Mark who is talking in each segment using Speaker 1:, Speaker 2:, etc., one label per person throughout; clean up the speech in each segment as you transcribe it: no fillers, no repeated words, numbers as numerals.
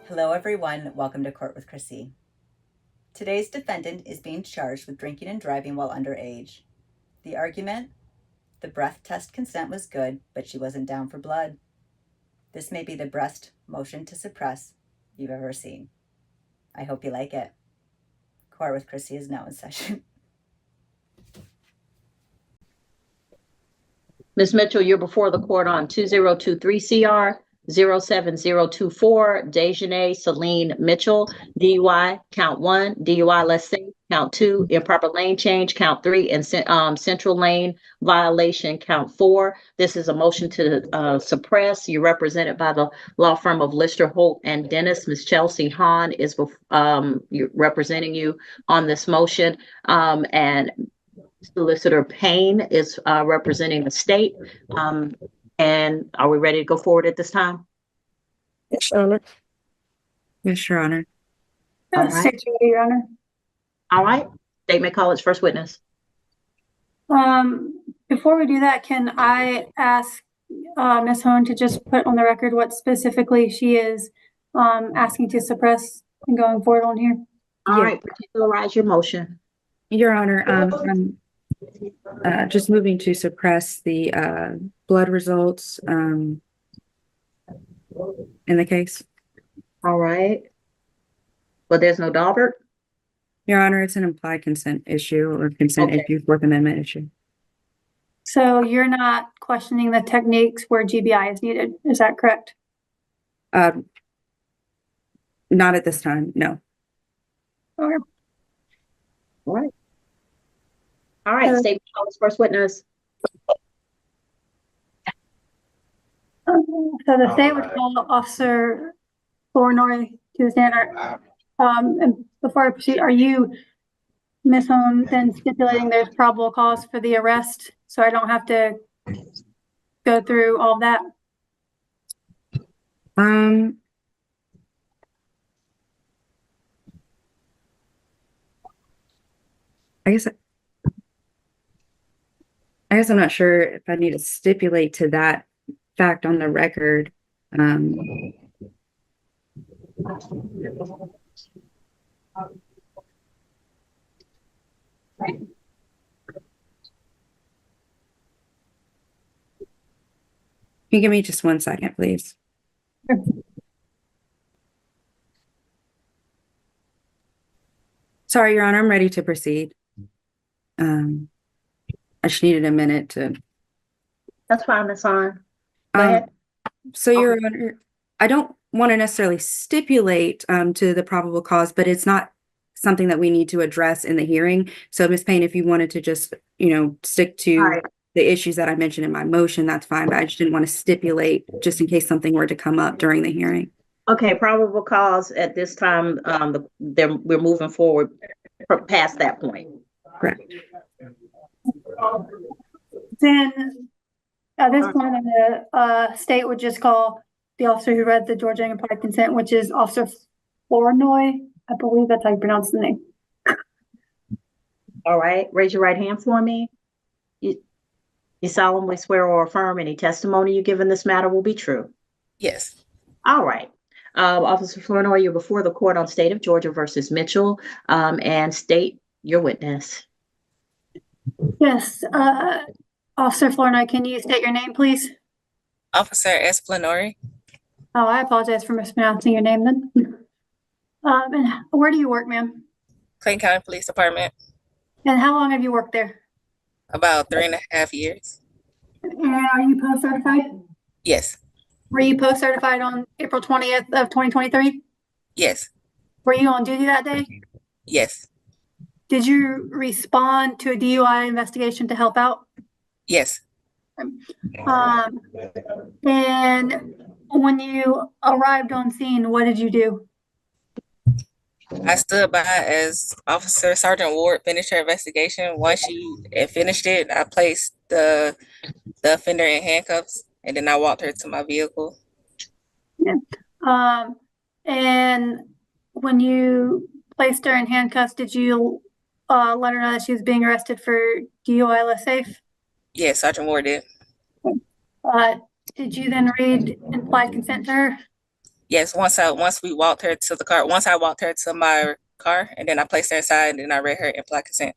Speaker 1: Hello everyone, welcome to Court with Krissy. Today's defendant is being charged with drinking and driving while underage. The argument? The breath test consent was good, but she wasn't down for blood. This may be the best motion to suppress you've ever seen. I hope you like it. Court with Krissy is now in session.
Speaker 2: Ms. Mitchell, you're before the court on 2023 CR 07024, Dejanay Celine Mitchell, DUI, count 1, DUI less safe, count 2, improper lane change, count 3, and central lane violation, count 4. This is a motion to suppress. You're represented by the law firm of Lister, Holt, and Dennis. Ms. Chelsea Hahn is representing you on this motion, and Solicitor Payne is representing the state. And are we ready to go forward at this time?
Speaker 3: Yes, Your Honor.
Speaker 4: Yes, Your Honor.
Speaker 2: All right.
Speaker 3: Your Honor.
Speaker 2: All right. State may call its first witness.
Speaker 3: Before we do that, can I ask Ms. Hone to just put on the record what specifically she is asking to suppress and going forward on here?
Speaker 2: All right. Particularize your motion.
Speaker 4: Your Honor, I'm just moving to suppress the blood results in the case.
Speaker 2: All right. But there's no Daubert?
Speaker 4: Your Honor, it's an implied consent issue or consent issue, Fourth Amendment issue.
Speaker 3: So you're not questioning the techniques where GBI is needed, is that correct?
Speaker 4: Not at this time, no.
Speaker 3: Okay.
Speaker 2: All right. All right. State may call its first witness.
Speaker 3: So the state would call Officer Flournoy to the stand. And before I proceed, are you, Ms. Hone, then stipulating there's probable cause for the arrest, so I don't have to go through all that?
Speaker 4: I guess I'm not sure if I need to stipulate to that fact on the record. Can you give me just 1 second, please?
Speaker 3: Sure.
Speaker 4: Sorry, Your Honor, I'm ready to proceed. I just needed a minute to.
Speaker 2: That's fine, Ms. Hahn. Go ahead.
Speaker 4: So, Your Honor, I don't want to necessarily stipulate to the probable cause, but it's not something that we need to address in the hearing. So, Ms. Payne, if you wanted to just, stick to the issues that I mentioned in my motion, that's fine. But I just didn't want to stipulate just in case something were to come up during the hearing.
Speaker 2: Okay, probable cause at this time, we're moving forward past that point.
Speaker 4: Correct.
Speaker 3: Then at this point, the state would just call the officer who read the Georgia implied consent, which is Officer Flournoy. I believe that's how you pronounce the name.
Speaker 2: All right, raise your right hand for me. You solemnly swear or affirm any testimony you give in this matter will be true?
Speaker 5: Yes.
Speaker 2: All right. Officer Flournoy, you're before the court on State of Georgia versus Mitchell, and state your witness.
Speaker 3: Yes. Officer Flournoy, can you state your name, please?
Speaker 5: Officer Esplanori.
Speaker 3: Oh, I apologize for mispronouncing your name then. And where do you work, ma'am?
Speaker 5: Clayton County Police Department.
Speaker 3: And how long have you worked there?
Speaker 5: About 3.5 years.
Speaker 3: And are you post-certified?
Speaker 5: Yes.
Speaker 3: Were you post-certified on April 20th of 2023?
Speaker 5: Yes.
Speaker 3: Were you on duty that day?
Speaker 5: Yes.
Speaker 3: Did you respond to a DUI investigation to help out?
Speaker 5: Yes.
Speaker 3: And when you arrived on scene, what did you do?
Speaker 5: I stood by as Officer Sergeant Ward finished her investigation. Once she had finished it, I placed the offender in handcuffs, and then I walked her to my vehicle.
Speaker 3: Yeah. And when you placed her in handcuffs, did you let her know that she was being arrested for DUI less safe?
Speaker 5: Yes, Sergeant Ward did.
Speaker 3: Did you then read implied consent to her?
Speaker 5: Yes, once we walked her to the car, once I walked her to my car, and then I placed her inside, and then I read her implied consent.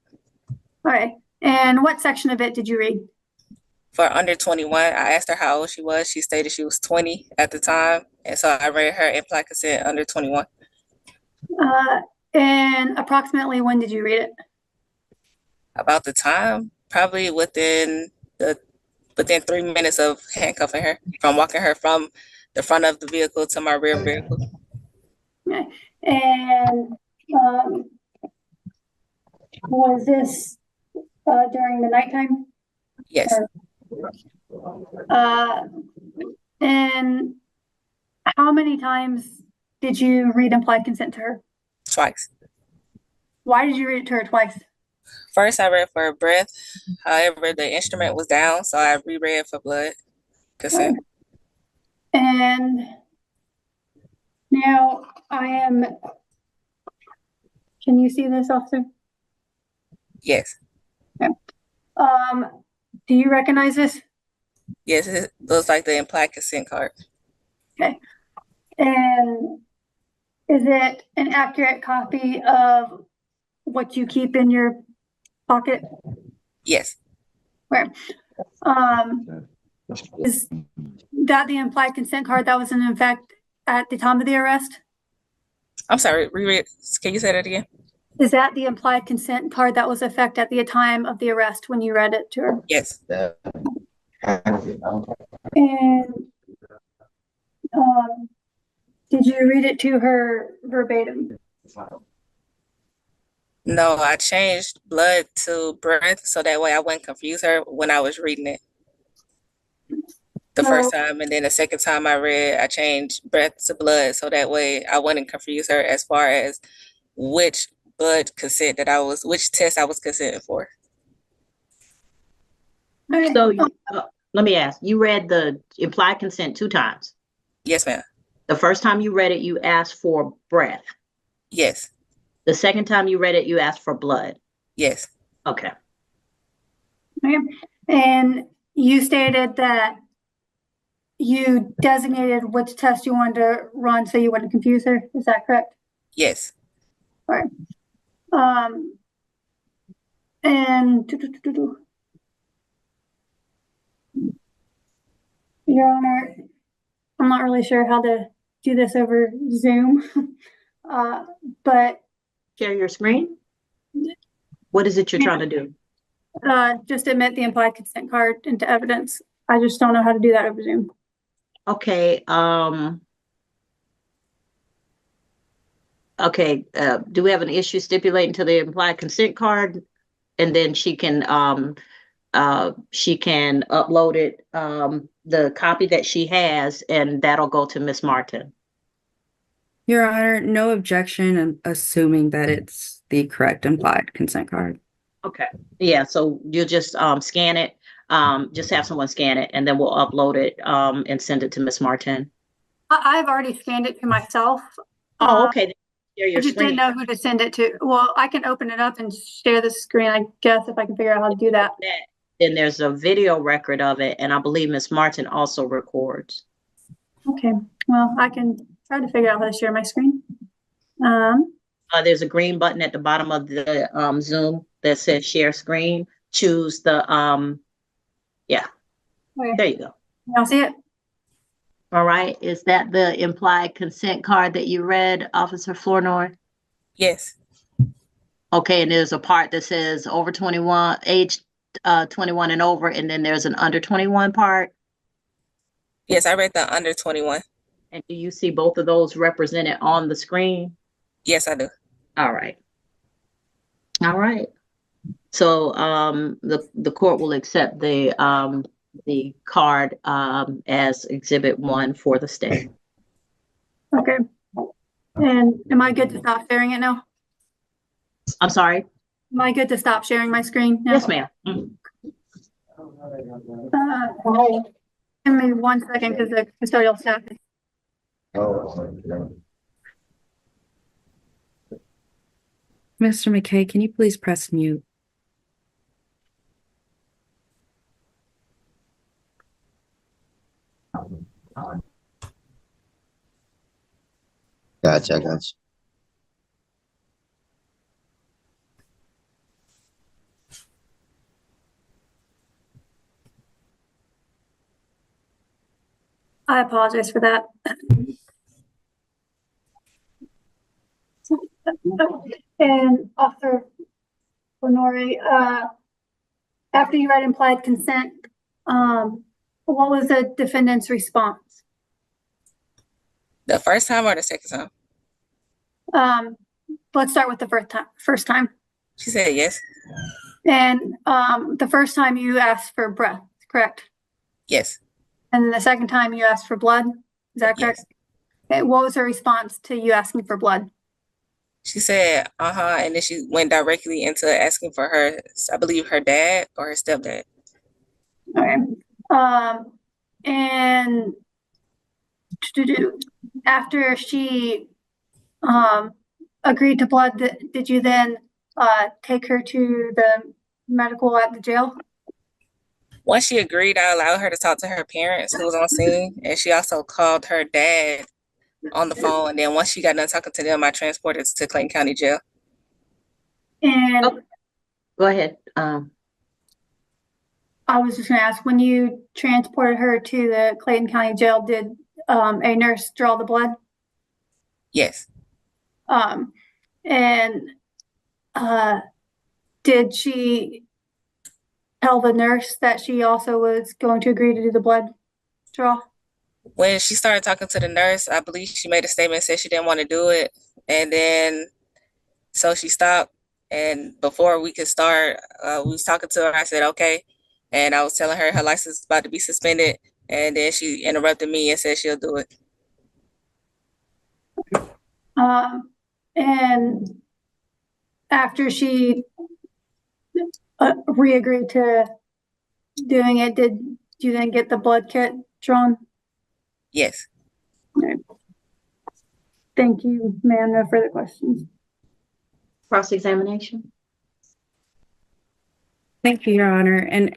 Speaker 3: All right. And what section of it did you read?
Speaker 5: For under 21, I asked her how old she was. She stated she was 20 at the time, and so I read her implied consent under 21.
Speaker 3: And approximately when did you read it?
Speaker 5: About the time, probably within 3 minutes of handcuffing her, from walking her from the front of the vehicle to my rear vehicle.
Speaker 3: Okay. And was this during the nighttime?
Speaker 5: Yes,
Speaker 3: And how many times did you read implied consent to her?
Speaker 5: twice.
Speaker 3: Why did you read it to her twice?
Speaker 5: First, I read for breath. However, the instrument was down, so I reread for blood consent.
Speaker 3: And now can you see this, officer?
Speaker 5: Yes.
Speaker 3: Do you recognize this?
Speaker 5: Yes, it looks like the implied consent card.
Speaker 3: Okay. And is it an accurate copy of what you keep in your pocket?
Speaker 5: Yes.
Speaker 3: Where? Is that the implied consent card that was in effect at the time of the arrest?
Speaker 5: I'm sorry, reread. Can you say that again?
Speaker 3: Is that the implied consent card that was in effect at the time of the arrest when you read it to her?
Speaker 5: Yes.
Speaker 3: And did you read it to her verbatim?
Speaker 5: No, I changed blood to breath so that way I wouldn't confuse her when I was reading it the first time. And then the second time I changed breath to blood so that way I wouldn't confuse her as far as which which test I was consenting for.
Speaker 3: Okay.
Speaker 2: So let me ask, you read the implied consent 2 times.
Speaker 5: Yes, ma'am.
Speaker 2: The first time you read it, you asked for breath.
Speaker 5: Yes.
Speaker 2: The second time you read it, you asked for blood.
Speaker 5: Yes.
Speaker 2: Okay.
Speaker 3: Okay. And you stated that you designated which test you wanted to run so you wouldn't confuse her. Is that correct?
Speaker 5: Yes.
Speaker 3: All right. And Your Honor, I'm not really sure how to do this over Zoom, but
Speaker 2: Share your screen. What is it you're trying to do?
Speaker 3: just admit the implied consent card into evidence. I just don't know how to do that over Zoom.
Speaker 2: Okay. Okay. Do we have an issue stipulating to the implied consent card, and then she can upload it, the copy that she has, and that'll go to Miss Martin.
Speaker 4: Your Honor, no objection, and assuming that it's the correct implied consent card.
Speaker 2: Okay. Yeah. So you'll just scan it. Just have someone scan it, and then we'll upload it and send it to Miss Martin.
Speaker 3: I've already scanned it to myself.
Speaker 2: Oh, okay. Share
Speaker 3: I
Speaker 2: your
Speaker 3: just
Speaker 2: screen.
Speaker 3: didn't know who to send it to. Well, I can open it up and share the screen, I guess, if I can figure out how to do that.
Speaker 2: Then there's a video record of it, and I believe Miss Martin also records.
Speaker 3: Okay, well, I can try to figure out how to share my screen.
Speaker 2: There's a green button at the bottom of the Zoom that says share screen. Choose the yeah.
Speaker 3: Okay.
Speaker 2: There you go.
Speaker 3: Y'all see it?
Speaker 2: All right. Is that the implied consent card that you read, Officer Flournoy?
Speaker 5: Yes.
Speaker 2: Okay, and there's a part that says over 21, age 21 and over, and then there's an under 21 part.
Speaker 5: Yes, I read the under 21.
Speaker 2: And do you see both of those represented on the screen?
Speaker 5: Yes, I do.
Speaker 2: All right. All right. So the court will accept the card as Exhibit 1 for the state.
Speaker 3: Okay. And am I good to stop sharing it now?
Speaker 2: I'm sorry.
Speaker 3: Am I good to stop sharing my screen now?
Speaker 2: Yes, ma'am. Mhm.
Speaker 3: Give me 1 second because the custodial staff is.
Speaker 4: Mr. McKay, can you please press mute?
Speaker 6: Gotcha, I gotcha.
Speaker 3: I apologize for that. And Officer Lenore, after you read implied consent, what was the defendant's response?
Speaker 5: The first time or the second time?
Speaker 3: Let's start with the first time.
Speaker 5: She said yes.
Speaker 3: And the first time you asked for breath, correct?
Speaker 5: Yes.
Speaker 3: And then the second time you asked for blood, is that correct?
Speaker 5: Yes.
Speaker 3: Okay, what was her response to you asking for blood?
Speaker 5: She said, and then she went directly into asking for her, I believe her dad or her stepdad.
Speaker 3: Okay. And after she agreed to blood, did you then take her to the medical at the jail?
Speaker 5: Once she agreed, I allowed her to talk to her parents who was on scene, and she also called her dad on the phone. And then once she got done talking to them, I transported to Clayton County Jail.
Speaker 3: And
Speaker 2: Go ahead.
Speaker 3: I was just going to ask, when you transported her to the Clayton County Jail, did a nurse draw the blood?
Speaker 5: Yes.
Speaker 3: And did she tell the nurse that she also was going to agree to do the blood draw?
Speaker 5: When she started talking to the nurse, I believe she made a statement, said she didn't want to do it. And then, so she stopped. And before we could start, we was talking to her. I said, okay. And I was telling her her license is about to be suspended. And then she interrupted me and said she'll do it.
Speaker 3: And after she re-agreed to doing it, did you then get the blood kit drawn?
Speaker 5: Yes.
Speaker 3: Okay. Thank you, ma'am. No further questions.
Speaker 2: Cross-examination.
Speaker 4: Thank you, Your Honor. And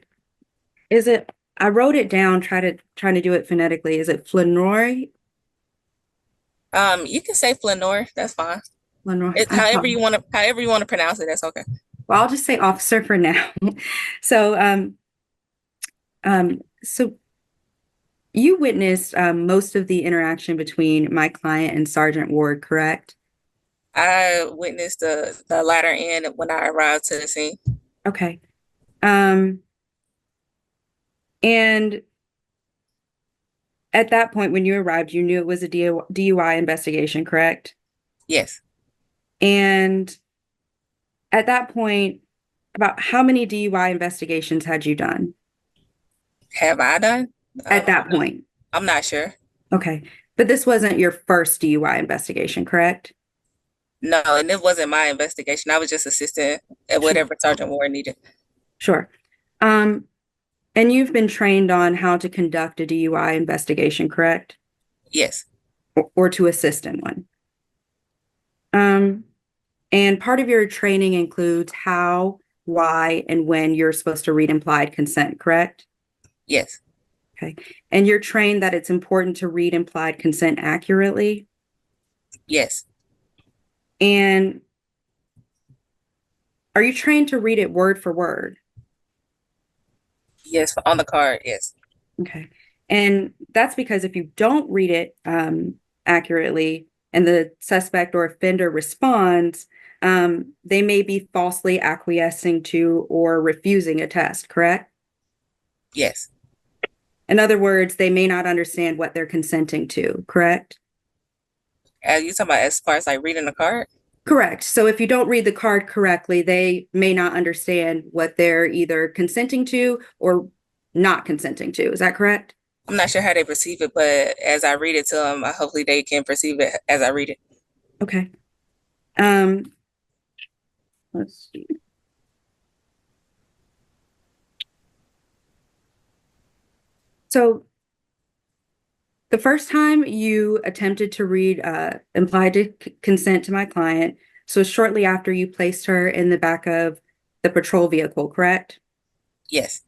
Speaker 4: I wrote it down, trying to do it phonetically. Is it Flanor?
Speaker 5: You can say Flanor. That's fine.
Speaker 4: Flanor.
Speaker 5: However you want to pronounce it. That's okay.
Speaker 4: Well, I'll just say officer for now. So, so you witnessed most of the interaction between my client and Sergeant Ward, correct?
Speaker 5: I witnessed the latter end when I arrived to the scene.
Speaker 4: Okay. And at that point, when you arrived, you knew it was a DUI investigation, correct?
Speaker 5: Yes.
Speaker 4: And at that point, about how many DUI investigations had you done?
Speaker 5: Have I done?
Speaker 4: At that point?
Speaker 5: I'm not sure.
Speaker 4: Okay. But this wasn't your first DUI investigation, correct?
Speaker 5: No, and it wasn't my investigation. I was just assisting at whatever Sergeant Ward needed.
Speaker 4: Sure. And you've been trained on how to conduct a DUI investigation, correct?
Speaker 5: Yes.
Speaker 4: Or to assist in one. And part of your training includes how, why, and when you're supposed to read implied consent, correct?
Speaker 5: Yes.
Speaker 4: Okay. And you're trained that it's important to read implied consent accurately?
Speaker 5: Yes.
Speaker 4: And are you trained to read it word for word?
Speaker 5: Yes, on the card, yes.
Speaker 4: Okay. And that's because if you don't read it accurately and the suspect or offender responds, they may be falsely acquiescing to or refusing a test, correct?
Speaker 5: Yes.
Speaker 4: In other words, they may not understand what they're consenting to, correct?
Speaker 5: Are you talking about as far as like reading the card?
Speaker 4: Correct. So if you don't read the card correctly, they may not understand what they're either consenting to or not consenting to. Is that correct?
Speaker 5: I'm not sure how they perceive it, but as I read it to them, hopefully they can perceive it as I read it.
Speaker 4: Okay. Let's see. So the first time you attempted to read implied consent to my client, so shortly after you placed her in the back of the patrol vehicle, correct?
Speaker 5: Yes.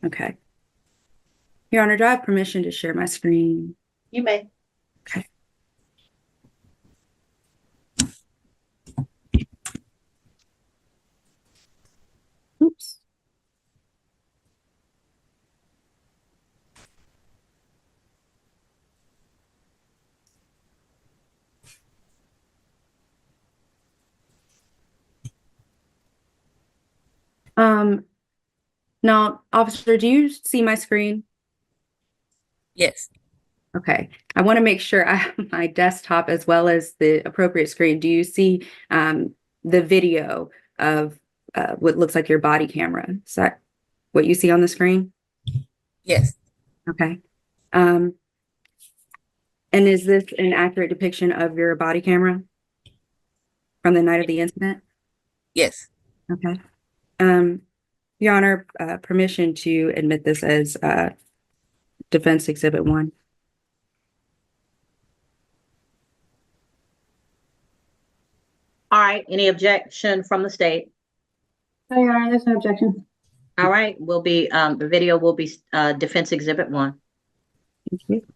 Speaker 4: Okay. Your Honor, do I have permission to share my screen?
Speaker 2: You may.
Speaker 4: Okay. Now, officer, do you see my screen?
Speaker 5: Yes.
Speaker 4: Okay, I want to make sure I have my desktop as well as the appropriate screen. Do you see the video of what looks like your body camera? Is that what you see on the screen?
Speaker 5: Yes.
Speaker 4: Okay. And is this an accurate depiction of your body camera from the night of the incident?
Speaker 5: Yes.
Speaker 4: Okay. Your Honor, permission to admit this as Defense Exhibit 1.
Speaker 2: All right, any objection from the state?
Speaker 3: No, Your Honor, there's no objection.
Speaker 2: All right, the video will be Defense Exhibit 1.
Speaker 4: Thank you.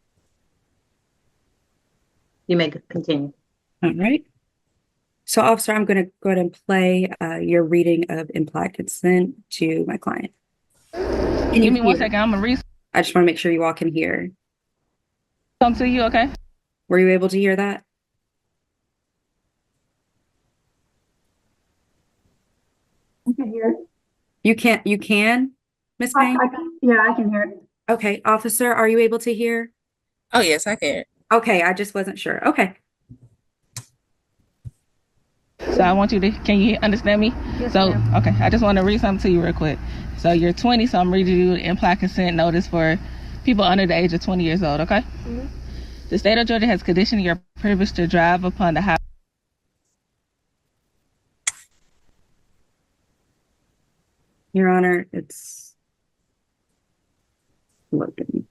Speaker 2: You may continue.
Speaker 4: All right. So, officer, I'm going to go ahead and play your reading of implied consent to my client.
Speaker 6: Give me 1 second. I'm gonna read
Speaker 4: I just want to make sure you all can hear.
Speaker 6: something to you, okay?
Speaker 4: Were you able to hear that?
Speaker 3: I can hear it.
Speaker 4: You can, Miss Payne?
Speaker 3: Yeah, I can hear it.
Speaker 4: Okay, officer, are you able to hear?
Speaker 5: Oh, yes, I can.
Speaker 4: Okay, I just wasn't sure. Okay.
Speaker 6: So I want you to, can you understand me?
Speaker 3: Yes,
Speaker 6: So,
Speaker 3: ma'am.
Speaker 6: okay, I just want to read something to you real quick. So you're 20, so I'm reading you the implied consent notice for people under the age of 20 years old, okay?
Speaker 3: Mhm.
Speaker 6: The state of Georgia has conditioned your privilege to drive upon the highway.
Speaker 4: Your Honor, it's loading.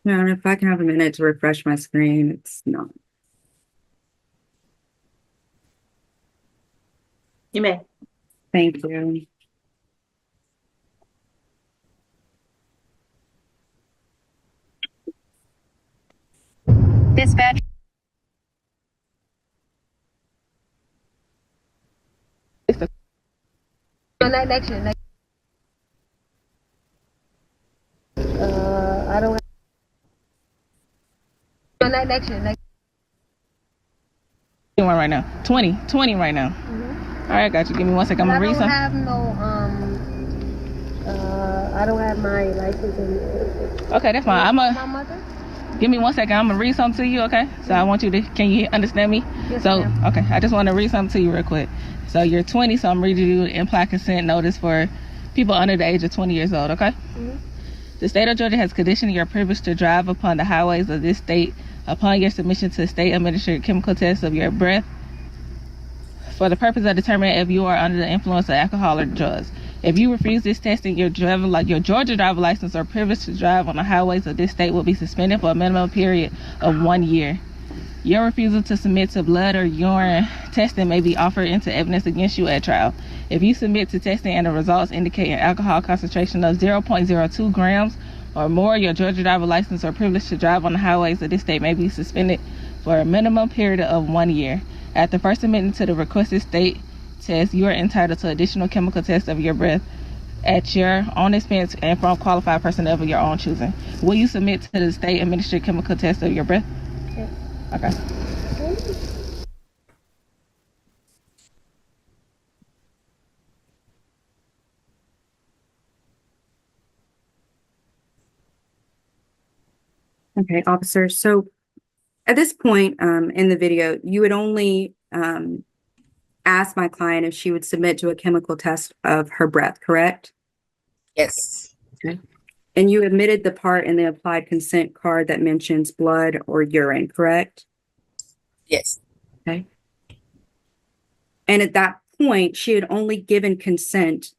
Speaker 4: Your Honor, if I can have a minute to refresh my screen, it's not.
Speaker 2: You may.
Speaker 4: Thank you.
Speaker 3: Dispatch. Next year. I don't. Next year.
Speaker 6: One right now. 20 right now. All right, got you. Give me 1 second. I'm gonna read something.
Speaker 3: I don't have my license in.
Speaker 6: Okay, that's fine.
Speaker 3: My mother?
Speaker 6: Give me 1 second. I'm gonna read something to you, okay? So I want you to, can you understand me?
Speaker 3: Yes,
Speaker 6: So,
Speaker 3: ma'am.
Speaker 6: okay, I just want to read something to you real quick. So you're 20, so I'm reading you the implied consent notice for people under the age of 20 years old, okay?
Speaker 3: Mhm.
Speaker 6: The state of Georgia has conditioned your privilege to drive upon the highways of this state upon your submission to state administered chemical tests of your breath for the purpose of determining if you are under the influence of alcohol or drugs. If you refuse this testing, your Georgia driver license or privilege to drive on the highways of this state will be suspended for a minimum period of 1 year. Your refusal to submit to blood or urine testing may be offered into evidence against you at trial. If you submit to testing and the results indicate an alcohol concentration of 0.02 grams or more, your Georgia driver license or privilege to drive on the highways of this state may be suspended for a minimum period of 1 year. After first submitting to the requested state test, you are entitled to additional chemical tests of your breath at your own expense and from qualified personnel of your own choosing. Will you submit to the state administered chemical test of your breath?
Speaker 3: Yes.
Speaker 6: Okay.
Speaker 4: Okay, officer. So at this point in the video, you would only ask my client if she would submit to a chemical test of her breath, correct?
Speaker 5: Yes.
Speaker 4: And you admitted the part in the applied consent card that mentions blood or urine, correct?
Speaker 5: Yes.
Speaker 4: Okay. And at that point, she had only given consent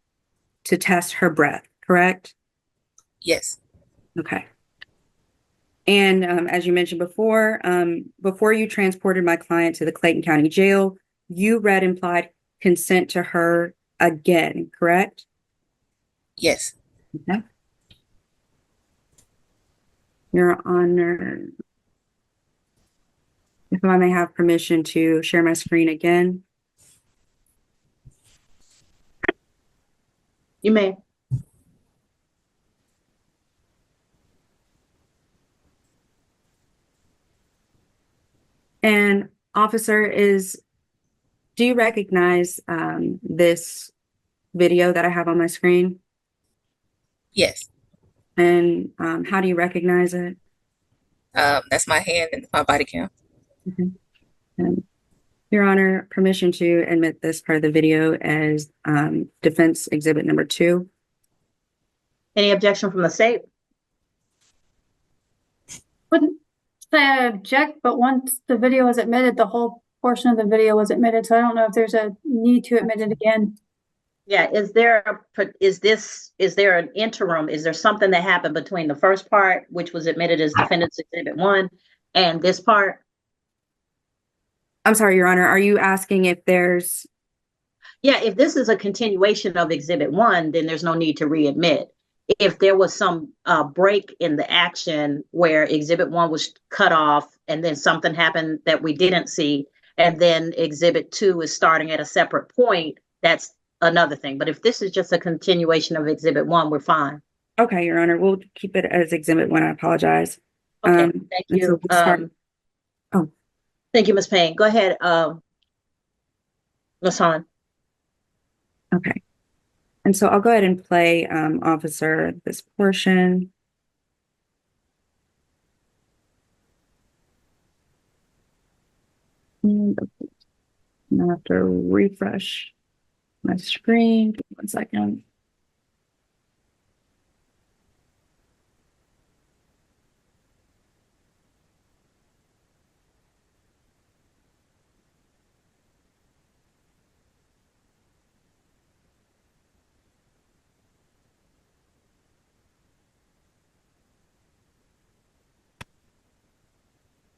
Speaker 4: to test her breath, correct?
Speaker 5: Yes.
Speaker 4: Okay. And as you mentioned before, before you transported my client to the Clayton County Jail, you read implied consent to her again, correct?
Speaker 5: Yes.
Speaker 4: Okay. Your Honor, if I may have permission to share my screen again.
Speaker 2: You may.
Speaker 4: And officer, do you recognize this video that I have on my screen?
Speaker 5: Yes.
Speaker 4: And how do you recognize it?
Speaker 5: That's my hand and my body cam.
Speaker 4: Okay. And Your Honor, permission to admit this part of the video as defense exhibit number 2.
Speaker 2: Any objection from the state?
Speaker 3: Wouldn't say I object, but once the video was admitted, the whole portion of the video was admitted, so I don't know if there's a need to admit it again.
Speaker 2: Yeah, is there an interim? Is there something that happened between the first part, which was admitted as defendant's exhibit 1, and this part?
Speaker 4: I'm sorry, Your Honor, are you asking if there's...
Speaker 2: Yeah, if this is a continuation of exhibit 1, then there's no need to readmit. If there was some break in the action where exhibit 1 was cut off and then something happened that we didn't see, and then exhibit 2 is starting at a separate point, that's another thing. But if this is just a continuation of exhibit 1, we're fine.
Speaker 4: Okay, Your Honor, we'll keep it as exhibit 1. I apologize.
Speaker 2: Okay, thank
Speaker 4: and so
Speaker 2: you.
Speaker 4: we'll start-
Speaker 2: Thank you, Ms. Payne. Go ahead, Ms. Hahn.
Speaker 4: Okay. And so I'll go ahead and play, officer, this portion. And I have to refresh my screen. Give me 1 second.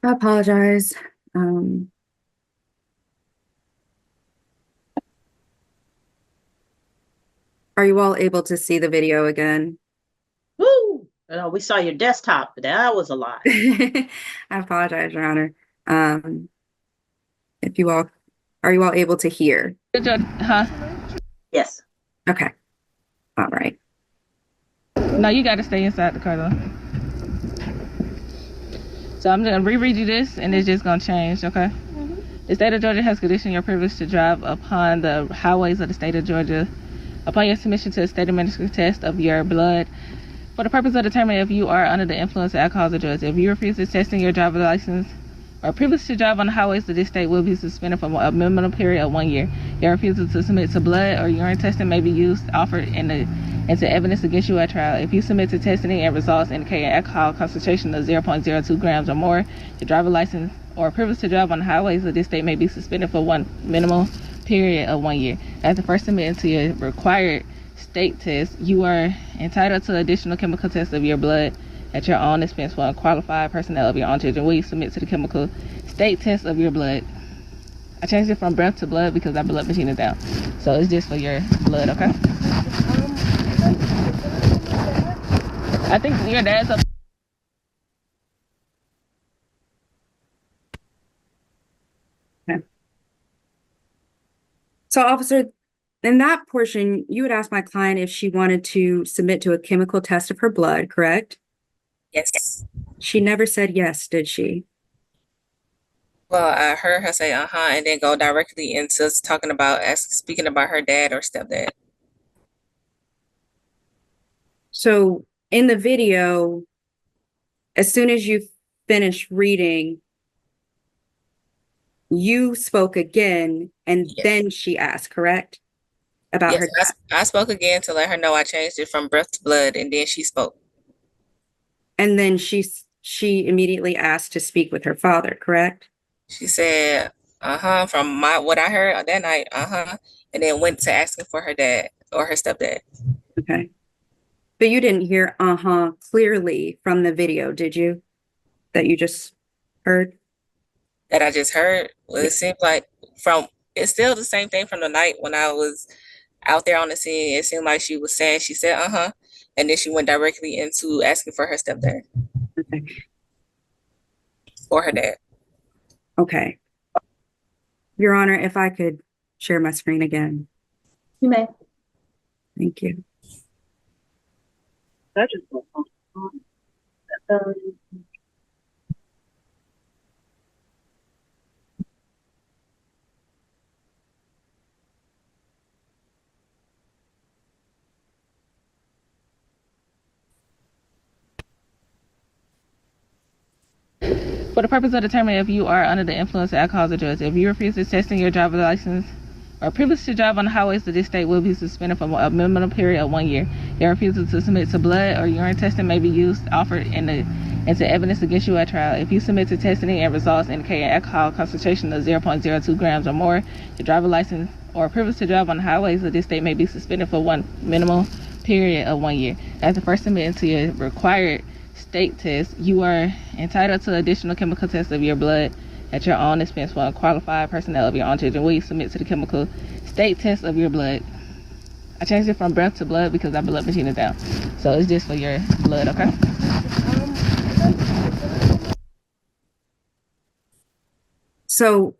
Speaker 4: I apologize. Are you all able to see the video again?
Speaker 2: Woo! We saw your desktop, but that was a lot.
Speaker 4: I apologize, Your Honor. Are you all able to hear?
Speaker 6: Huh?
Speaker 2: Yes.
Speaker 4: Okay. All right.
Speaker 6: No, you got to stay inside the car though. So I'm gonna reread you this, and it's just gonna change, okay? The state of Georgia has conditioned your privilege to drive upon the highways of the state of Georgia upon your submission to a state administrative test of your blood for the purpose of determining if you are under the influence of alcohol or drugs. If you refuse this testing, your driver's license or privilege to drive on the highways of this state will be suspended for a minimum period of 1 year. Your refusal to submit to blood or urine testing may be offered into evidence against you at trial. If you submit to testing and results indicating alcohol concentration of 0.02 grams or more, your driver's license or privilege to drive on the highways of this state may be suspended for one minimum period of 1 year. After first submitting to your required state test, you are entitled to additional chemical tests of your blood at your own expense for qualified personnel of your own children. Will you submit to the chemical state test of your blood? I changed it from breath to blood because our blood machine is down. So it's just for your blood, okay? I think your dad's up.
Speaker 4: Okay. So, officer, in that portion, you would ask my client if she wanted to submit to a chemical test of her blood, correct?
Speaker 5: Yes.
Speaker 4: She never said yes, did she?
Speaker 5: Well, I heard her say and then go directly into speaking about her dad or stepdad.
Speaker 4: So in the video, as soon as you finished reading, you spoke again, and
Speaker 5: Yes.
Speaker 4: then she asked, correct? About her
Speaker 5: Yes, I spoke again to let her know I changed it from breath to blood, and then she spoke.
Speaker 4: and then she immediately asked to speak with her father, correct?
Speaker 5: She said, from what I heard that night, and then went to asking for her dad or her stepdad.
Speaker 4: Okay. But you didn't hear clearly from the video, did you? That you just heard?
Speaker 5: That I just heard. Well, it seemed like it's still the same thing from the night when I was out there on the scene. It seemed like she said, and then she went directly into asking for her stepdad
Speaker 4: Okay.
Speaker 5: or her dad.
Speaker 4: Okay. Your Honor, if I could share my screen again.
Speaker 2: You may.
Speaker 4: Thank you.
Speaker 6: For the purpose of determining if you are under the influence of alcohol or drugs, if you refuse to test in your driver's license or privilege to drive on the highways of this state will be suspended for a minimum period of 1 year. Your refusal to submit to blood or urine testing may be used, offered into evidence against you at trial. If you submit to testing and results indicating alcohol concentration of 0.02 grams or more, your driver's license or privilege to drive on the highways of this state may be suspended for one minimum period of 1 year. After first submitting to your required state test, you are entitled to additional chemical tests of your blood at your own expense for qualified personnel of your own children. Will you submit to the chemical state test of your blood? I changed it from breath to blood because our blood machine is down. So it's just for your blood, okay?
Speaker 4: So,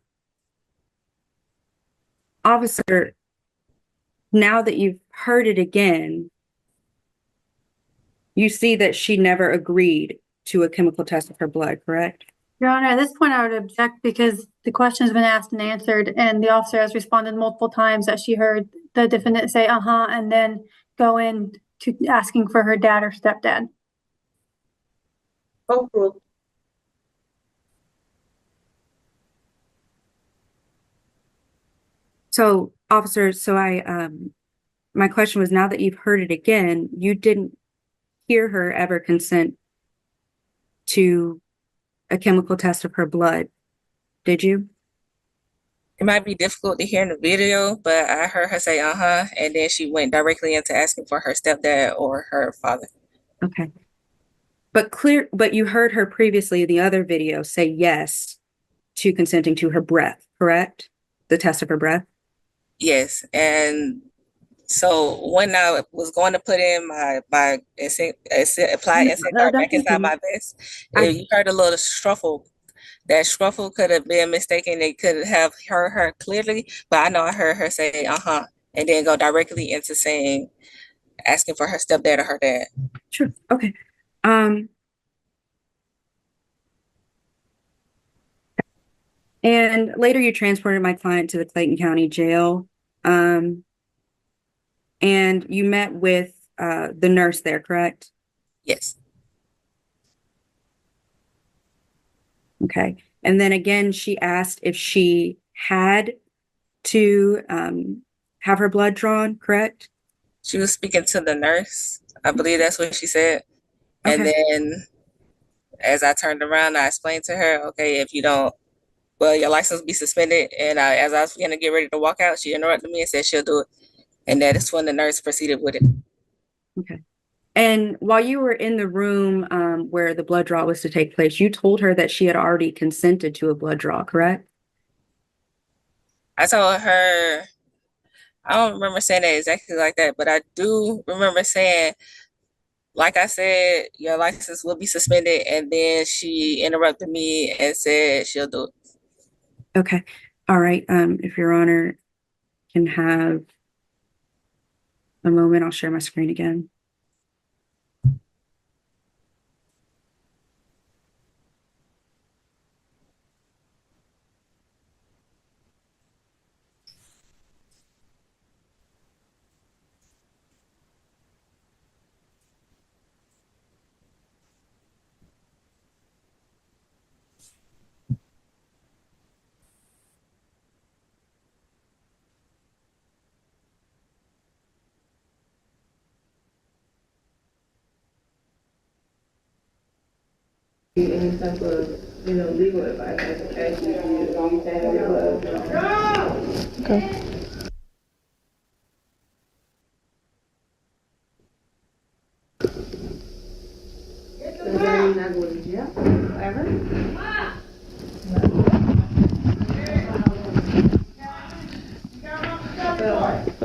Speaker 4: officer, now that you've heard it again, you see that she never agreed to a chemical test of her blood, correct?
Speaker 3: Your Honor, at this point, I would object because the question has been asked and answered, and the officer has responded multiple times that she heard the defendant say, and then go in to asking for her dad or stepdad.
Speaker 2: Overruled.
Speaker 4: So, officer, my question was, now that you've heard it again, you didn't hear her ever consent to a chemical test of her blood, did you?
Speaker 5: It might be difficult to hear in the video, but I heard her say, and then she went directly into asking for her stepdad or her father.
Speaker 4: Okay. But you heard her previously in the other video say yes to consenting to her breath, correct? The test of her breath?
Speaker 5: Yes, and so when I was going to put in my applied insect card back inside my vest, you heard a little shuffle. That shuffle could have been mistaken. They could have heard her clearly, but I know I heard her say and then go directly into asking for her stepdad or her dad.
Speaker 4: Sure. Okay. And later you transported my client to the Clayton County Jail. And you met with the nurse there, correct?
Speaker 5: Yes.
Speaker 4: Okay. And then again, she asked if she had to have her blood drawn, correct?
Speaker 5: She was speaking to the nurse. I believe that's what she said. Okay. And then as I turned around, I explained to her, okay, if you don't, well, your license will be suspended. And as I was going to get ready to walk out, she interrupted me and said she'll do it. And that is when the nurse proceeded with it.
Speaker 4: Okay. And while you were in the room where the blood draw was to take place, you told her that she had already consented to a blood draw, correct?
Speaker 5: I told her, I don't remember saying that exactly like that, but I do remember saying, like I said, your license will be suspended. And then she interrupted me and said she'll do it.
Speaker 4: Okay. All right. If Your Honor can have a moment, I'll share my screen again.
Speaker 7: Any type of, legal advice, actually, you to have your blood drawn.
Speaker 6: Okay.
Speaker 7: So that you're not going to jail ever?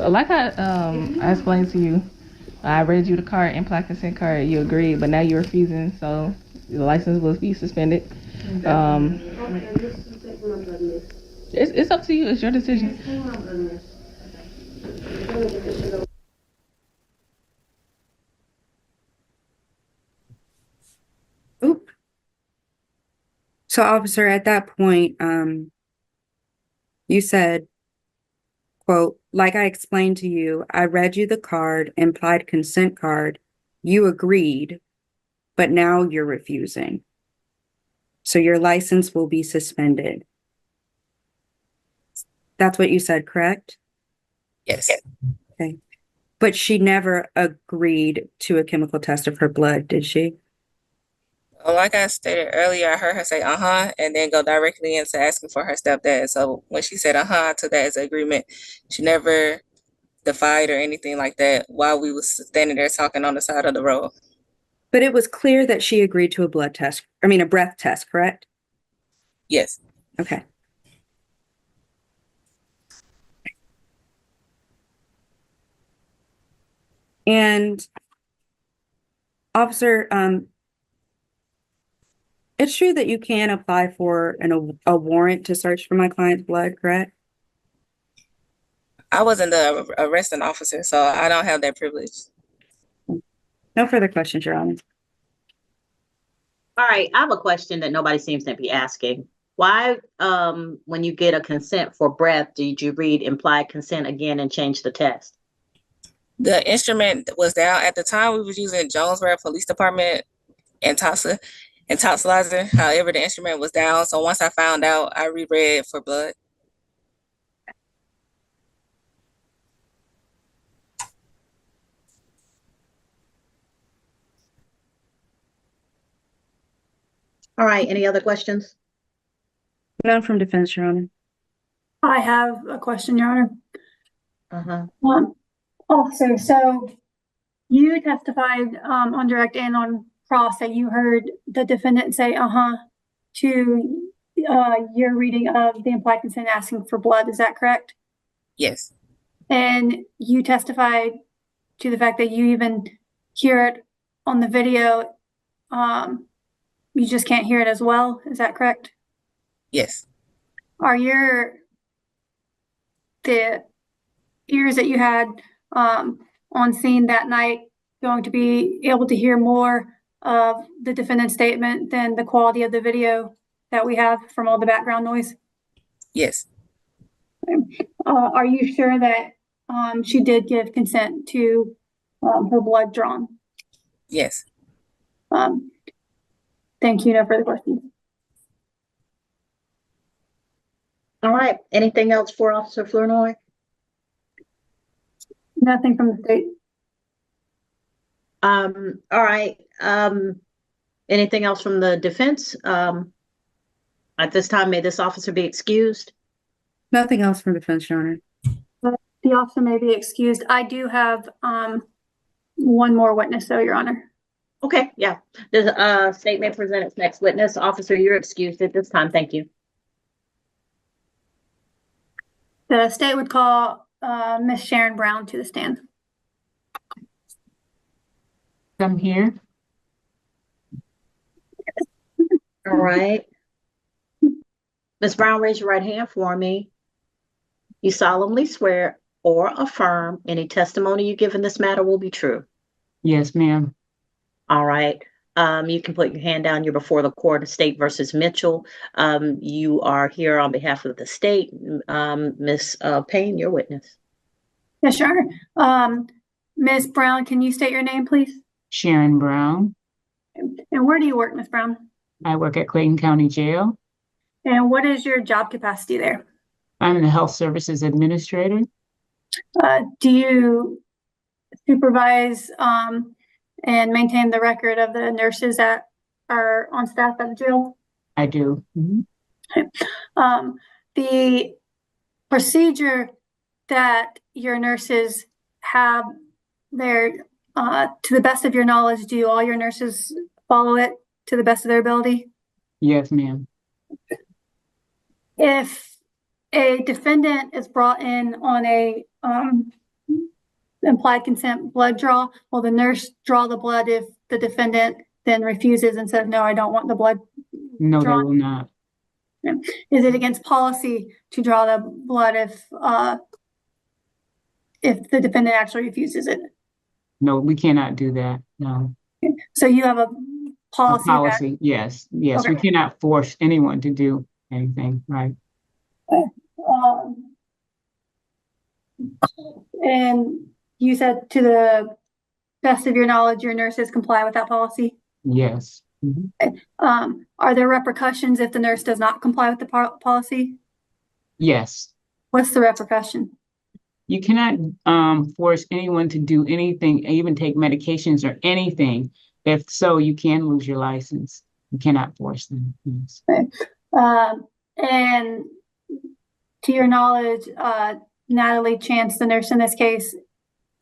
Speaker 6: Like I explained to you, I read you the card, implied consent card, you agreed, but now you're refusing, so the license will be suspended. It's up to you. It's your decision.
Speaker 4: So officer, at that point, you said, quote, like I explained to you, I read you the card, implied consent card. You agreed, but now you're refusing. So your license will be suspended. That's what you said, correct?
Speaker 5: Yes.
Speaker 4: Okay. But she never agreed to a chemical test of her blood, did she?
Speaker 5: Well, like I stated earlier, I heard her say and then go directly into asking for her stepdad. So when she said I took that as an agreement. She never defied or anything like that while we was standing there talking on the side of the road.
Speaker 4: But it was clear that she agreed to a breath test, correct?
Speaker 5: Yes.
Speaker 4: Okay. And officer, it's true that you can apply for a warrant to search for my client's blood, correct?
Speaker 5: I wasn't the arresting officer, so I don't have that privilege.
Speaker 4: No further questions, Your Honor.
Speaker 2: All right, I have a question that nobody seems to be asking. Why, when you get a consent for breath, did you read implied consent again and change the test?
Speaker 5: The instrument was down at the time. We was using Jonesboro Police Department antosilizer. However, the instrument was down. So once I found out, I reread for blood.
Speaker 2: All right, any other questions?
Speaker 4: None from defense, Your Honor.
Speaker 3: I have a question, Your Honor.
Speaker 2: Uh-huh.
Speaker 3: Officer, so you testified on direct and on cross that you heard the defendant say to your reading of the implied consent asking for blood. Is that correct?
Speaker 5: Yes.
Speaker 3: And you testified to the fact that you even hear it on the video. You just can't hear it as well. Is that correct?
Speaker 5: Yes.
Speaker 3: Are the ears that you had on scene that night going to be able to hear more of the defendant's statement than the quality of the video that we have from all the background noise?
Speaker 5: Yes.
Speaker 3: Are you sure that she did give consent to her blood drawn?
Speaker 5: Yes.
Speaker 3: Thank you. No further questions.
Speaker 2: All right, anything else for Officer Flournoy?
Speaker 3: Nothing from the state.
Speaker 2: All right, anything else from the defense? At this time, may this officer be excused?
Speaker 4: Nothing else from defense, Your Honor.
Speaker 3: The officer may be excused. I do have one more witness, though, Your Honor.
Speaker 2: Okay, yeah. The state may present its next witness. Officer, you're excused at this time. Thank you.
Speaker 3: The state would call Miss Sharon Brown to the stand.
Speaker 8: I'm here.
Speaker 2: All right. Ms. Brown, raise your right hand for me. You solemnly swear or affirm any testimony you give in this matter will be true.
Speaker 8: Yes, ma'am.
Speaker 2: All right. You can put your hand down. You're before the court of State versus Mitchell. You are here on behalf of the state. Ms. Payne, your witness.
Speaker 3: Yes, Your Honor. Ms. Brown, can you state your name, please?
Speaker 8: Sharon Brown.
Speaker 3: And where do you work, Ms. Brown?
Speaker 8: I work at Clayton County Jail.
Speaker 3: And what is your job capacity there?
Speaker 8: I'm the health services administrator.
Speaker 3: Do you supervise and maintain the record of the nurses that are on staff at the jail?
Speaker 8: I do. Mm-hmm.
Speaker 3: The procedure that your nurses have there, to the best of your knowledge, do all your nurses follow it to the best of their ability?
Speaker 8: Yes, ma'am.
Speaker 3: If a defendant is brought in on a implied consent blood draw, will the nurse draw the blood if the defendant then refuses and says, no, I don't want the blood
Speaker 8: No,
Speaker 3: drawn?
Speaker 8: they will not.
Speaker 3: Is it against policy to draw the blood if the defendant actually refuses it?
Speaker 8: No, we cannot do that. No.
Speaker 3: So you have a policy that,
Speaker 8: Policy, yes, yes. We
Speaker 3: Okay.
Speaker 8: cannot force anyone to do anything, right?
Speaker 3: um, and you said to the best of your knowledge, your nurses comply with that policy?
Speaker 8: Yes. Mhm.
Speaker 3: Are there repercussions if the nurse does not comply with the policy?
Speaker 8: Yes.
Speaker 3: What's the repercussion?
Speaker 8: You cannot force anyone to do anything, even take medications or anything. If so, you can lose your license. You cannot force them. Yes.
Speaker 3: And to your knowledge, Natalie Chance, the nurse in this case,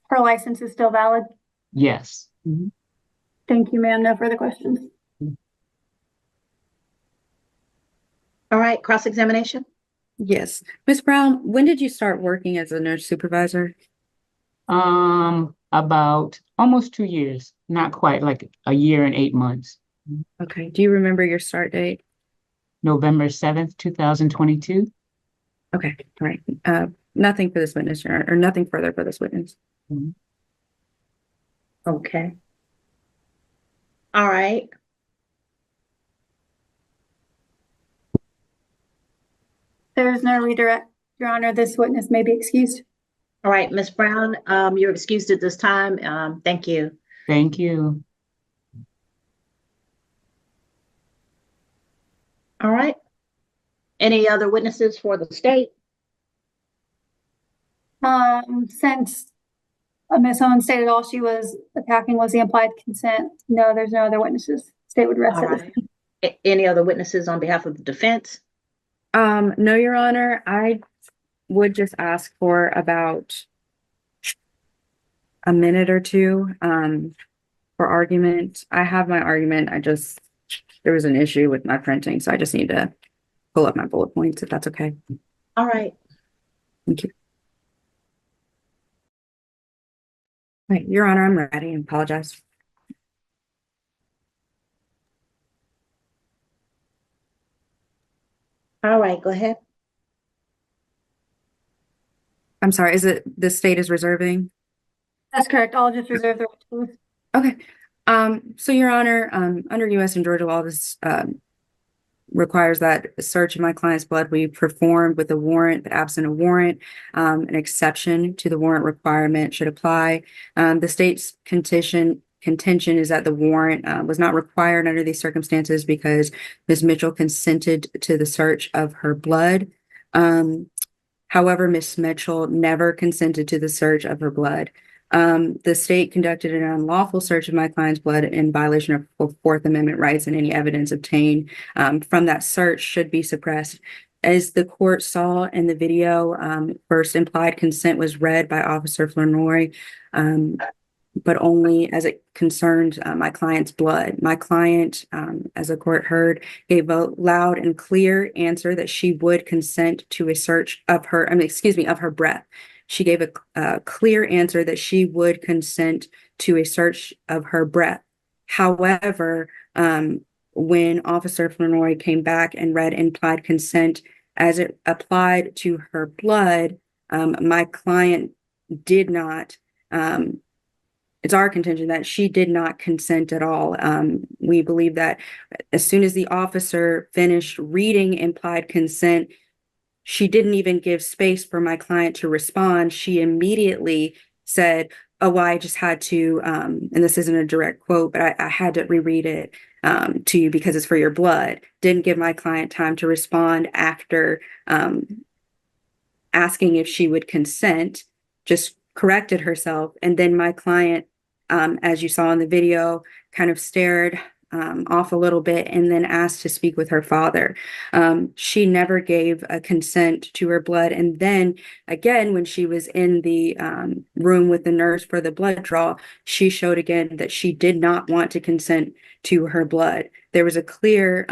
Speaker 3: her license is still valid?
Speaker 8: Yes. Mhm.
Speaker 3: Thank you, ma'am. No further questions.
Speaker 2: All right, cross-examination?
Speaker 4: Yes. Ms. Brown, when did you start working as a nurse supervisor?
Speaker 8: About almost 2 years, not quite, like a year and 8 months.
Speaker 4: Okay. Do you remember your start date?
Speaker 8: November 7th, 2022.
Speaker 4: Okay. All right. Nothing for this witness, Your Honor, or nothing further for this witness.
Speaker 8: Mhm.
Speaker 2: Okay. All right.
Speaker 3: There is no redirect, Your Honor. This witness may be excused.
Speaker 2: All right, Ms. Brown, you're excused at this time. Thank you.
Speaker 8: Thank you.
Speaker 2: All right. Any other witnesses for the state?
Speaker 3: Since Ms. Owens stated all she was attacking was the implied consent, no, there's no other witnesses. State would rest
Speaker 2: All
Speaker 3: at this
Speaker 2: right.
Speaker 3: time.
Speaker 2: Any other witnesses on behalf of the defense?
Speaker 4: No, Your Honor, I would just ask for about a minute or two, for argument. I have my argument. There was an issue with my printing, so I just need to pull up my bullet points, if that's okay.
Speaker 2: All right.
Speaker 4: Thank you. Right, Your Honor, I'm ready. I apologize.
Speaker 2: All right, go ahead.
Speaker 4: I'm sorry, is it the state is reserving?
Speaker 3: That's correct. I'll just reserve the right to list.
Speaker 4: Okay. So Your Honor, under US and Georgia law, this requires that a search of my client's blood be performed with a warrant, but absent a warrant, an exception to the warrant requirement should apply. The state's contention is that the warrant was not required under these circumstances because Ms. Mitchell consented to the search of her blood. However, Ms. Mitchell never consented to the search of her blood. The state conducted an unlawful search of my client's blood in violation of Fourth Amendment rights, and any evidence obtained from that search should be suppressed. As the court saw in the video, first implied consent was read by Officer Flournoy, but only as it concerned my client's blood. My client, as the court heard, gave a loud and clear answer that she would consent to a search of her, of her breath. She gave a clear answer that she would consent to a search of her breath. However, when Officer Flournoy came back and read implied consent as it applied to her blood, my client did not. It's our contention that she did not consent at all. We believe that as soon as the officer finished reading implied consent, she didn't even give space for my client to respond. She immediately said, "Oh, well, I just had to," and this isn't a direct quote, but I had to reread it to you because it's for your blood. Didn't give my client time to respond after asking if she would consent, just corrected herself. And then my client, as you saw in the video, kind of stared off a little bit and then asked to speak with her father. She never gave a consent to her blood. And then again, when she was in the room with the nurse for the blood draw, she showed again that she did not want to consent to her blood. There was a clear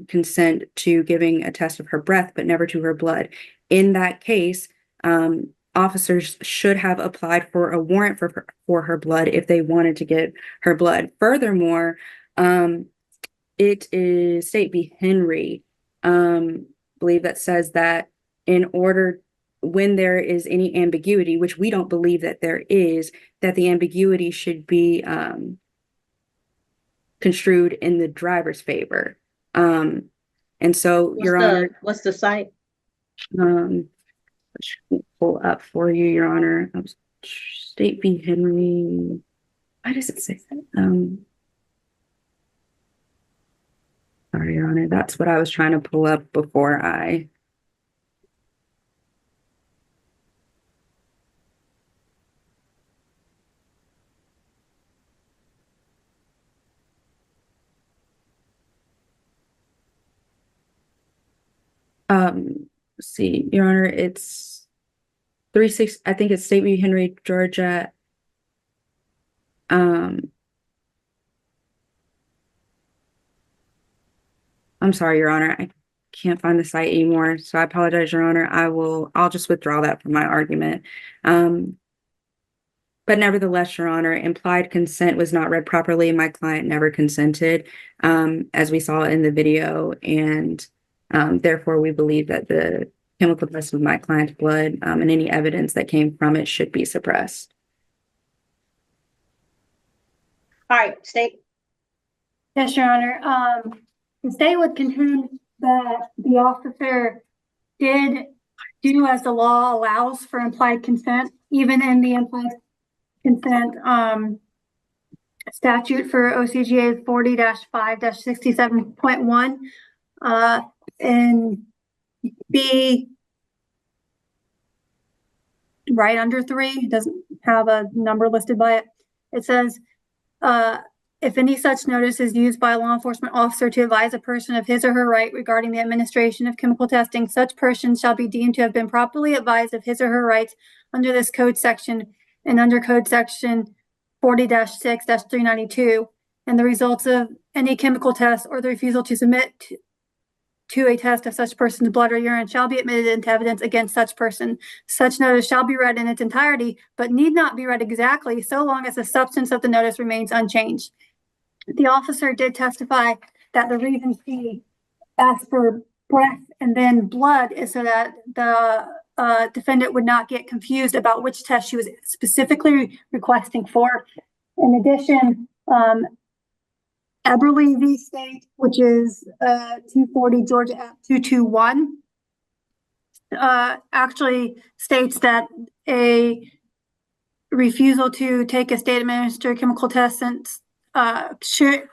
Speaker 4: consent to giving a test of her breath, but never to her blood. In that case, officers should have applied for a warrant for her blood if they wanted to get her blood. Furthermore, it is State v. Henry, believe that says that when there is any ambiguity, which we don't believe that there is, that the ambiguity should be construed in the driver's favor. And so, Your Honor,
Speaker 2: What's the site?
Speaker 4: Pull up for you, Your Honor. State v. Henry. Why does it say that? Sorry, Your Honor. That's what I was trying to pull up before I. Let's see, Your Honor, it's 36, I think it's State v. Henry, Georgia. I'm sorry, Your Honor, I can't find the site anymore, so I apologize, Your Honor. I'll just withdraw that from my argument. But nevertheless, Your Honor, implied consent was not read properly. My client never consented, as we saw in the video, and therefore, we believe that the chemical test of my client's blood and any evidence that came from it should be suppressed.
Speaker 2: All right, State.
Speaker 3: Yes, Your Honor. The state would contend that the officer did do as the law allows for implied consent, even in the implied consent statute for OCGA 40-5-67.1. And B, right under 3, doesn't have a number listed by it. It says, if any such notice is used by a law enforcement officer to advise a person of his or her right regarding the administration of chemical testing, such person shall be deemed to have been properly advised of his or her rights under this code section and under code section 40-6-392, and the results of any chemical test or the refusal to submit to a test of such person's blood or urine shall be admitted into evidence against such person. Such notice shall be read in its entirety, but need not be read exactly so long as the substance of the notice remains unchanged. The officer did testify that the reason she asked for breath and then blood is so that the defendant would not get confused about which test she was specifically requesting for. In addition, Eberly v. State, which is 240 Georgia Act 221, actually states that a refusal to take a state administered chemical test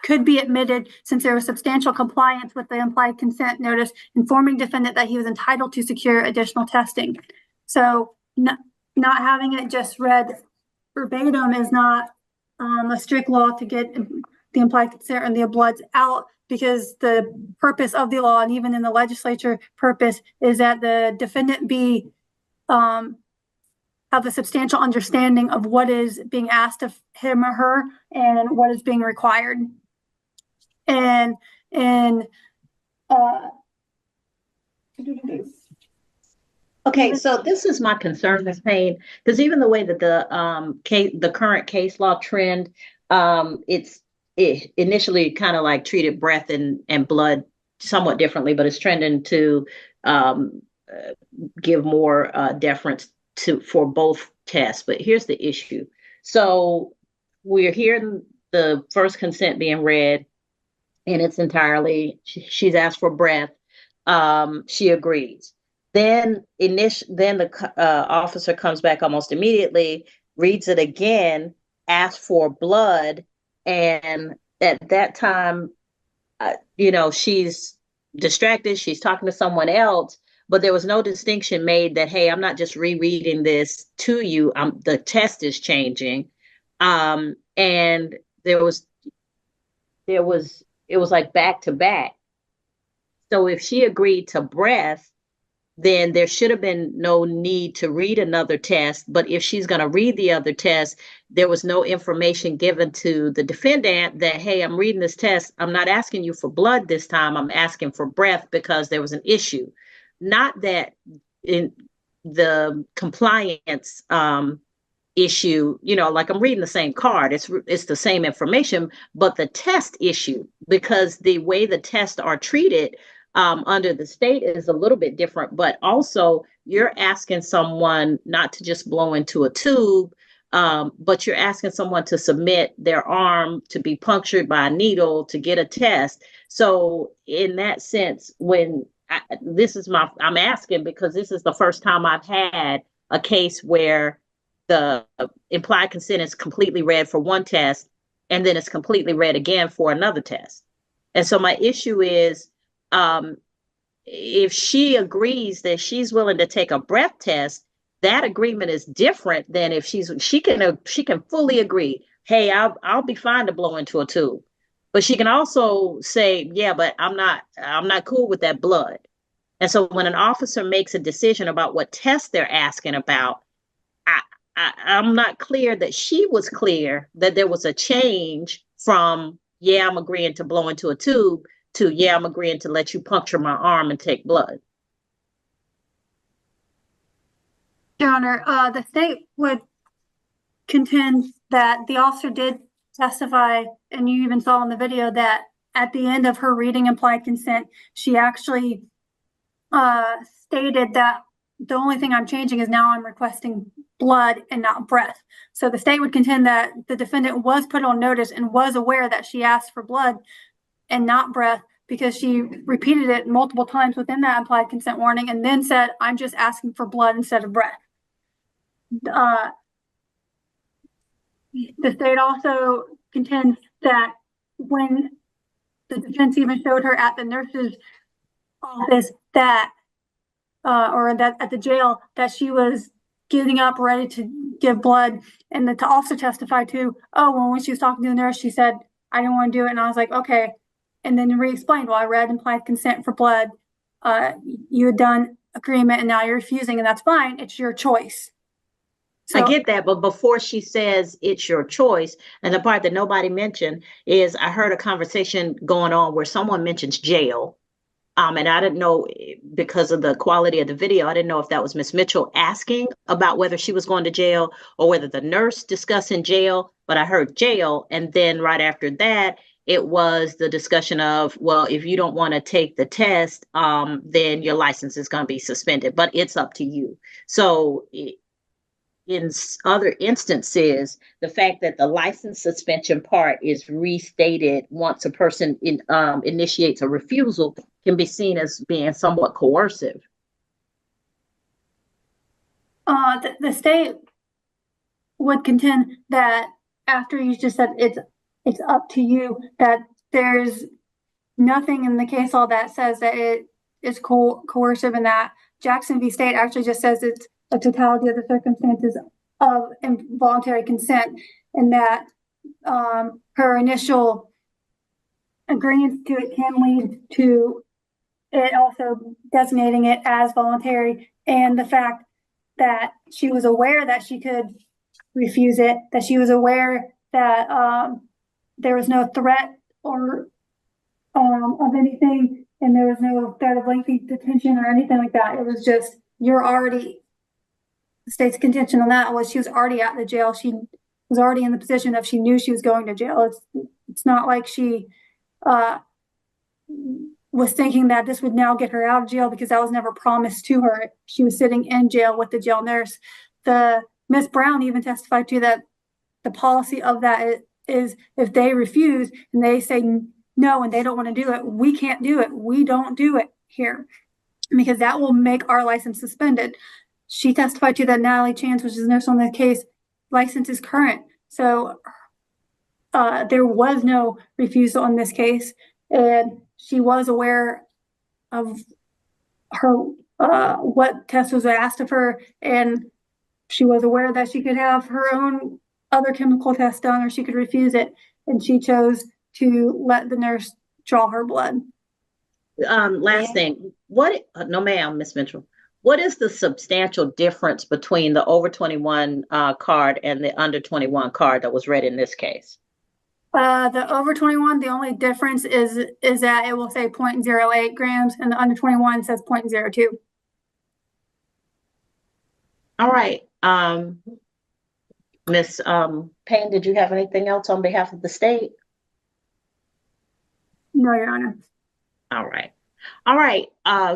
Speaker 3: could be admitted since there was substantial compliance with the implied consent notice informing defendant that he was entitled to secure additional testing. So not having it just read verbatim is not a strict law to get the implied consent and the bloods out, because the purpose of the law, and even in the legislature purpose, is that the defendant be have a substantial understanding of what is being asked of him or her and what is being required.
Speaker 2: Okay, so this is my concern, Ms. Payne, because even the way that the current case law trend, it initially kind of like treated breath and blood somewhat differently, but it's trending to give more deference for both tests. But here's the issue. So we're hearing the first consent being read in its entirety. She's asked for breath. She agrees. Then the officer comes back almost immediately, reads it again, asks for blood, and at that time, she's distracted. She's talking to someone else, but there was no distinction made that, hey, I'm not just rereading this to you. The test is changing, and it was like back to back. So if she agreed to breath, then there should have been no need to read another test. But if she's going to read the other test, there was no information given to the defendant that, hey, I'm reading this test. I'm not asking you for blood this time. I'm asking for breath because there was an issue. Not that in the compliance issue, like I'm reading the same card. It's the same information, but the test issue, because the way the tests are treated under the state is a little bit different, but also you're asking someone not to just blow into a tube but you're asking someone to submit their arm to be punctured by a needle to get a test. So in that sense, I'm asking because this is the first time I've had a case where the implied consent is completely read for one test and then it's completely read again for another test. And so my issue is, if she agrees that she's willing to take a breath test, that agreement is different than if she can fully agree, hey, I'll be fine to blow into a tube. But she can also say, yeah, but I'm not cool with that blood. And so when an officer makes a decision about what test they're asking about, I'm not clear that she was clear that there was a change from, yeah, I'm agreeing to blow into a tube to, yeah, I'm agreeing to let you puncture my arm and take blood.
Speaker 3: Your Honor, the state would contend that the officer did testify, and you even saw in the video that at the end of her reading implied consent, she actually stated that the only thing I'm changing is now I'm requesting blood and not breath. So the state would contend that the defendant was put on notice and was aware that she asked for blood and not breath, because she repeated it multiple times within that implied consent warning and then said, I'm just asking for blood instead of breath. The state also contends that when the defense even showed her at the nurse's office that, or that at the jail, that she was getting up ready to give blood, and the officer testified to, oh, well, when she was talking to the nurse, she said, I didn't want to do it. And I was like, okay. And then re-explained, well, I read implied consent for blood. You had done agreement and now you're refusing, and that's fine. It's your choice. So,
Speaker 2: I get that, but before she says it's your choice, and the part that nobody mentioned is I heard a conversation going on where someone mentions jail. And I didn't know, because of the quality of the video, I didn't know if that was Miss Mitchell asking about whether she was going to jail or whether the nurse discussing jail, but I heard jail. And then right after that, it was the discussion of, well, if you don't want to take the test, then your license is going to be suspended, but it's up to you. So in other instances, the fact that the license suspension part is restated once a person initiates a refusal can be seen as being somewhat coercive.
Speaker 3: the state would contend that after you just said it's up to you, that there's nothing in the case law that says that it is coercive, and that Jackson v. State actually just says it's a totality of the circumstances of involuntary consent, and that her initial agreement to it can lead to it also designating it as voluntary, and the fact that she was aware that she could refuse it, that she was aware that there was no threat or of anything, and there was no threat of lengthy detention or anything like that. It was just, the state's contention on that was she was already at the jail. She was already in the position of, she knew she was going to jail. It's not like she was thinking that this would now get her out of jail, because that was never promised to her. She was sitting in jail with the jail nurse. The Miss Brown even testified to that the policy of that is if they refuse and they say no and they don't want to do it, we can't do it. We don't do it here, because that will make our license suspended. She testified to that Natalie Chance, which is a nurse on the case, license is current. So there was no refusal in this case, and she was aware of her what test was asked of her, and she was aware that she could have her own other chemical test done, or she could refuse it, and she chose to let the nurse draw her blood.
Speaker 2: Last thing, no ma'am, Miss Mitchell, what is the substantial difference between the over 21 card and the under 21 card that was read in this case?
Speaker 3: The over 21, the only difference is that it will say 0.08 grams, and the under 21 says 0.02.
Speaker 2: All right. Ms. Payne, did you have anything else on behalf of the state?
Speaker 3: No, Your Honor.
Speaker 2: All right. All right,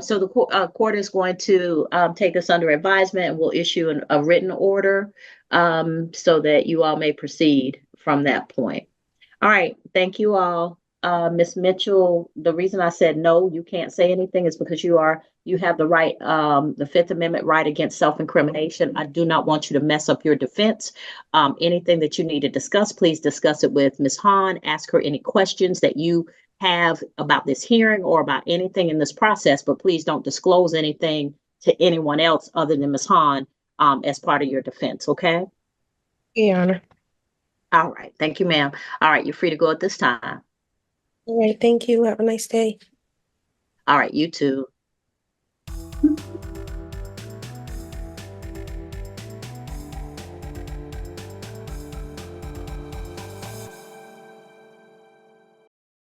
Speaker 2: so the court is going to take this under advisement and will issue a written order so that you all may proceed from that point. All right, thank you all. Ms. Mitchell, the reason I said no, you can't say anything is because you have the right, the Fifth Amendment right against self-incrimination. I do not want you to mess up your defense. Anything that you need to discuss, please discuss it with Ms. Hahn. Ask her any questions that you have about this hearing or about anything in this process, but please don't disclose anything to anyone else other than Ms. Hahn as part of your defense, okay?
Speaker 9: Your Honor.
Speaker 2: All right, thank you, ma'am. All right, you're free to go at this time.
Speaker 9: All right, thank you. Have a nice day.
Speaker 2: All right, you too.